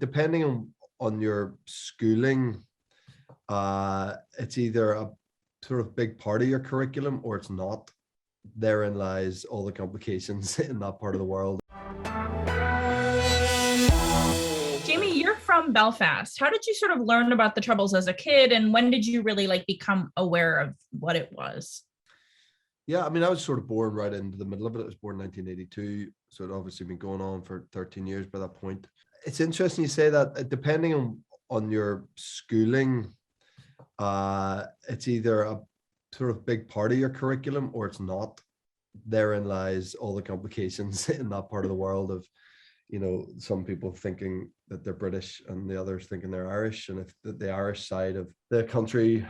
Depending on your schooling, it's either a sort of big part of your curriculum or it's not. Therein lies all the complications in that part of the world. Jamie, you're from Belfast. How did you sort of learn about the Troubles as a kid, and when did you really become aware of what it was? Yeah, I mean, I was sort of born right into the middle of it. I was born in 1982, so it obviously been going on for 13 years by that point. It's interesting you say that. Depending on your schooling, it's either a sort of big part of your curriculum or it's not. Therein lies all the complications in that part of the world of, some people thinking that they're British and the others thinking they're Irish, and if the Irish side of the country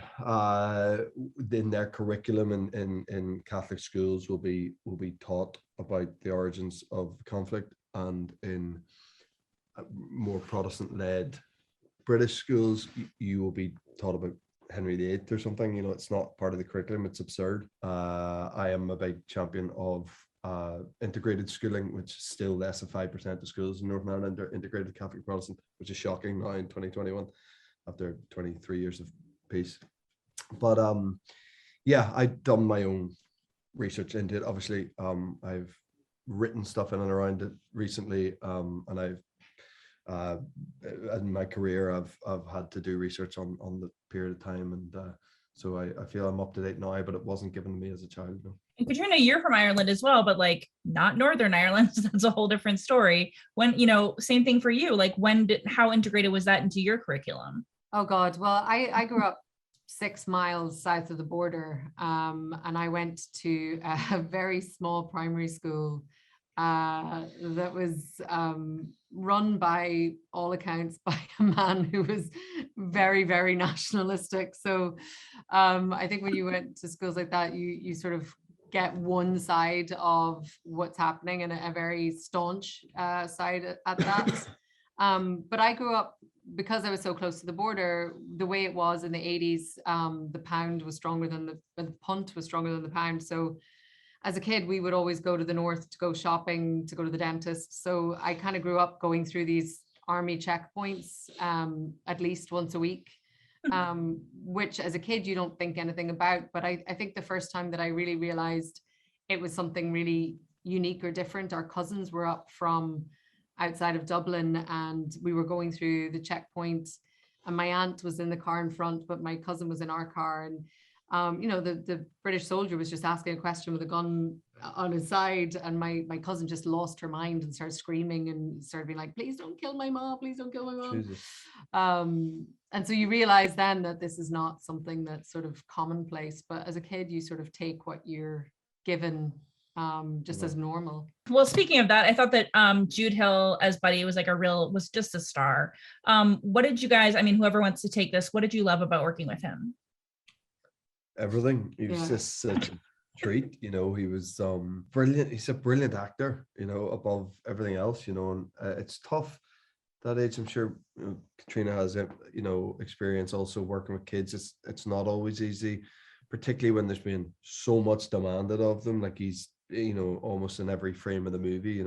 in their curriculum in Catholic schools will be taught about the origins of conflict, and in more Protestant-led British schools you will be taught about Henry VIII or something. It's not part of the curriculum. It's absurd. I am a big champion of integrated schooling, which is still less than 5% of schools in Northern Ireland are integrated Catholic Protestant, which is shocking now in 2021 after 23 years of peace. But yeah, I've done my own research into it. Obviously, I've written stuff in and around it recently, and I've in my career I've had to do research on the period of time, and so I feel I'm up to date now, but it wasn't given to me as a child. No. And Catriona, you're from Ireland as well, but not Northern Ireland. So that's a whole different story. When, same thing for you. How integrated was that into your curriculum? Oh God. Well, I grew up 6 miles south of the border, and I went to a very small primary school that was run by all accounts by a man who was very, very nationalistic. So I think when you went to schools like that, you sort of get one side of what's happening and a very staunch side at that. But I grew up, because I was so close to the border, the way it was in the 80s, the pound was stronger than the punt was stronger than the pound. So as a kid, we would always go to the north to go shopping, to go to the dentist. So I kind of grew up going through these army checkpoints at least once a week, which as a kid, you don't think anything about. But I think the first time that I really realized it was something really unique or different, our cousins were up from outside of Dublin and we were going through the checkpoint, and my aunt was in the car in front, but my cousin was in our car. And the British soldier was just asking a question with a gun on his side, and my cousin just lost her mind and started screaming and started being like, please don't kill my mom, please don't kill my mom. And so you realize then that this is not something that's sort of commonplace, but as a kid you sort of take what you're given just as normal. Well, speaking of that, I thought that Jude Hill as Buddy was just a star. What did you guys, whoever wants to take this, what did you love about working with him? Everything. He was just such a treat. He was brilliant. He's a brilliant actor, above everything else, and it's tough that age. I'm sure Catriona has experience also working with kids. It's not always easy, particularly when there's been so much demanded of them. Like he's almost in every frame of the movie,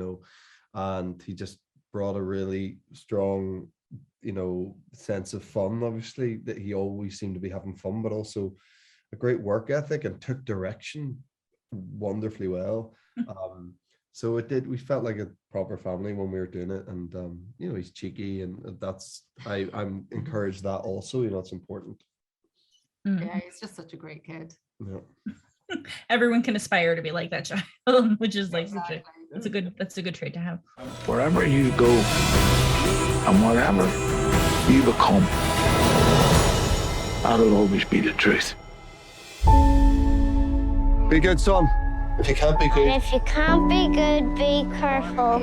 and he just brought a really strong sense of fun. Obviously, that he always seemed to be having fun, but also a great work ethic, and took direction wonderfully well. So we felt like a proper family when we were doing it. And he's cheeky, and I'm encouraged that also, it's important. Yeah, he's just such a great kid. Yeah. Everyone can aspire to be like that child, which is Exactly. that's a good trait to have. Wherever you go and whatever you become, that'll always be the truth. Be good, son. If you can't be good. And if you can't be good, be careful.